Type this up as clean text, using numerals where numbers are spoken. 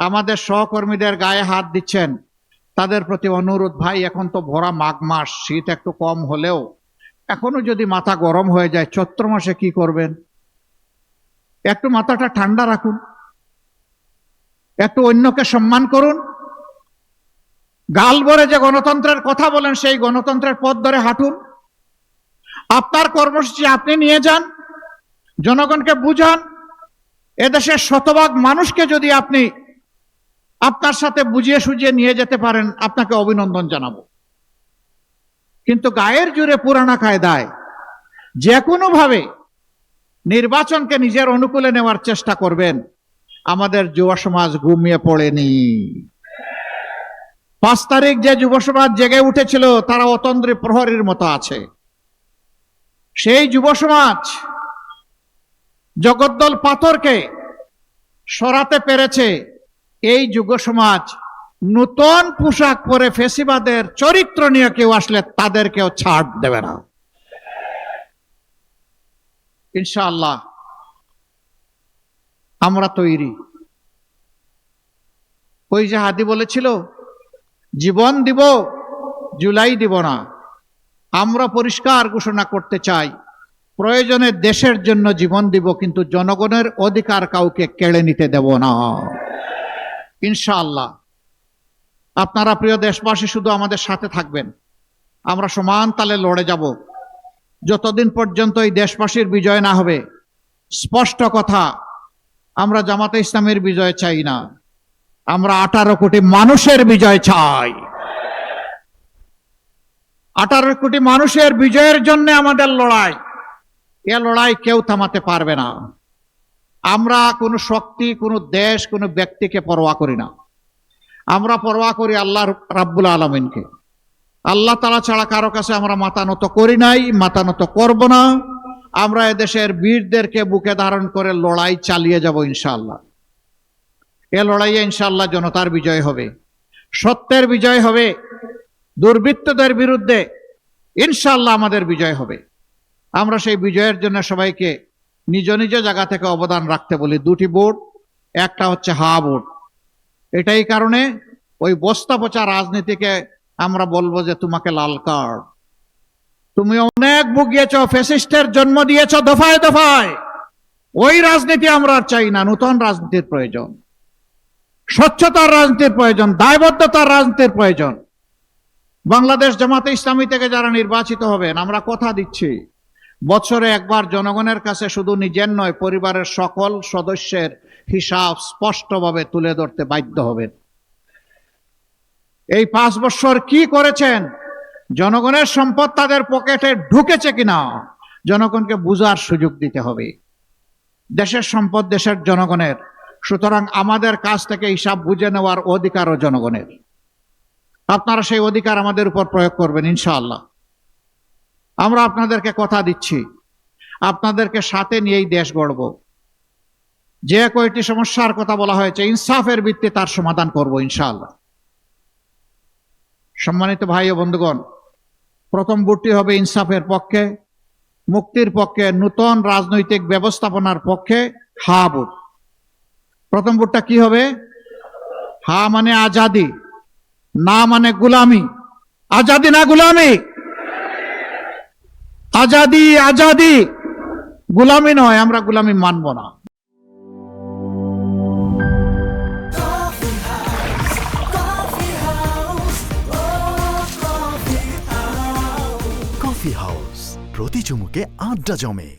আমাদের সহকর্মীদের গায়ে হাত দিচ্ছেন, তাদের প্রতি অনুরোধ, ভাই এখন তো ভরা মাঘ মাস, শীত একটু কম হলেও এখনো যদি মাথা গরম হয়ে যায়, চৈত্র মাসে কি করবেন? একটু মাথাটা ঠান্ডা রাখুন, একটু অন্যকে সম্মান করুন। গাল ভরে যে গণতন্ত্রের কথা বলেন, সেই গণতন্ত্রের পথ ধরে হাঁটুন। আপনার কর্মসূচি আপনি নিয়ে যান, জনগণকে বুঝান। এদেশের শতভাগ মানুষকে যদি আপনি আপনার সাথে বুঝিয়ে সুঝিয়ে নিয়ে যেতে পারেন, আপনাকে অভিনন্দন জানাবো। কিন্তু গায়ের জোরে পুরানা কায়দায় যে কোনো ভাবে নির্বাচনকে নিজের অনুকূলে নেওয়ার চেষ্টা করবেন, আমাদের যুব সমাজ ঘুমিয়ে পড়েনি। 5 তারিখ যে যুব সমাজ জেগে উঠেছিল, তারা অতন্দ্রী প্রহরীর মতো আছে। সেই যুব সমাজ জগদ্দল পাথরকে সরাতে পেরেছে। এই যুব সমাজ নতুন পোশাক পরে ফেসিবাদের চরিত্র নিয়ে কেউ আসলে তাদেরকেও ছাড় দেবে না ইনশাআল্লাহ। আমরা তৈরি। ওই যে হাদি বলেছিল, জীবন দিব, জুলাই দিব না। আমরা পরিষ্কার ঘোষণা করতে চাই, প্রয়োজনে দেশের জন্য জীবন দিব, কিন্তু জনগণের অধিকার কাউকে কেড়ে নিতে দেব না ইনশাআল্লাহ। আপনারা প্রিয় দেশবাসী শুধু আমাদের সাথে থাকবেন, আমরা সমান তালে লড়ে যাব যতদিন পর্যন্ত এই দেশবাসীর বিজয় না হবে। স্পষ্ট কথা, আমরা জামাতে ইসলামের বিজয় চাই না, আমরা 18 কোটি মানুষের বিজয় চাই। 18 কোটি মানুষের বিজয়ের জন্য আমাদের লড়াই। এ লড়াই কেউ থামাতে পারবে না। আমরা কোনো শক্তি, কোনো দেশ, কোনো ব্যক্তিকে পরোয়া করি না। আমরা পরোয়া করি আল্লাহ রাব্বুল আলামিনকে। আল্লাহ তাআলা ছাড়া কারো কাছে আমরা মাথা নত করি নাই, মাথা নত করব না। আমরা এদেশের বীরদেরকে বুকে ধারণ করে লড়াই চালিয়ে যাব ইনশাআল্লাহ। এ লড়াইয়ে ইনশাআল্লাহ জনতার বিজয় হবে, সত্যের বিজয় হবে, দুর্বৃত্তদের বিরুদ্ধে ইনশাআল্লাহ আমাদের বিজয় হবে। আমরা সেই বিজয়ের জন্য সবাইকে নিজ নিজ জায়গা থেকে অবদান রাখতে বলি। 2টি ভোট, একটা হচ্ছে হা ভোট। এটাই কারণে ওই বস্তা পচা রাজনীতিকে আমরা বলবো যে তোমাকে লাল কার্ড। তুমি অনেক ভুগিয়েছ, ফ্যাসিস্টের জন্ম দিয়েছ দফায় দফায়। ওই রাজনীতি আমরা আর চাই না। নতুন রাজনীতির প্রয়োজন, স্বচ্ছতার রাজনীতির প্রয়োজন, দায়বদ্ধতার রাজনীতির প্রয়োজন। বাংলাদেশ জামাতে ইসলামী থেকে যারা নির্বাচিত হবেন, আমরা কথা দিচ্ছি, বছরে একবার জনগণের কাছে শুধু নিজের নয়, পরিবারের সকল সদস্যের হিসাব স্পষ্টভাবে তুলে ধরতে বাধ্য হবেন। এই 5 বছর কি করেছেন, জনগণের সম্পদ তাদের পকেটে ঢুকেছে কিনা, জনগণকে বুঝার সুযোগ দিতে হবে। দেশের সম্পদ দেশের জনগণের, সুতরাং আমাদের কাছ থেকে হিসাব বুঝে নেওয়ার অধিকারও জনগণের। আপনারা সেই অধিকার আমাদের উপর প্রয়োগ করবেন ইনশাআল্লাহ। আমরা আপনাদেরকে কথা দিচ্ছি, আপনাদেরকে সাথে নিয়েই দেশ গড়ব। যে কয়টি সমস্যার কথা বলা হয়েছে, ইনসাফের ভিত্তিতে তার সমাধান করব ইনশাআল্লাহ। সম্মানিত ভাই ও বন্ধুগণ, প্রথম ভোটটি হবে ইনসাফের পক্ষে, মুক্তির পক্ষে, নতুন রাজনৈতিক ব্যবস্থাপনার পক্ষে হা ভোট। প্রথম ভোটটা কি হবে? হা মানে আজাদি, না মানে গুলামি। আজাদি না গুলামি? আজাদি, আজাদি, গুলামি নয়। আমরা গুলামি মানব না। কফি হাউস, প্রতি চুমুকে আড্ডা জমে।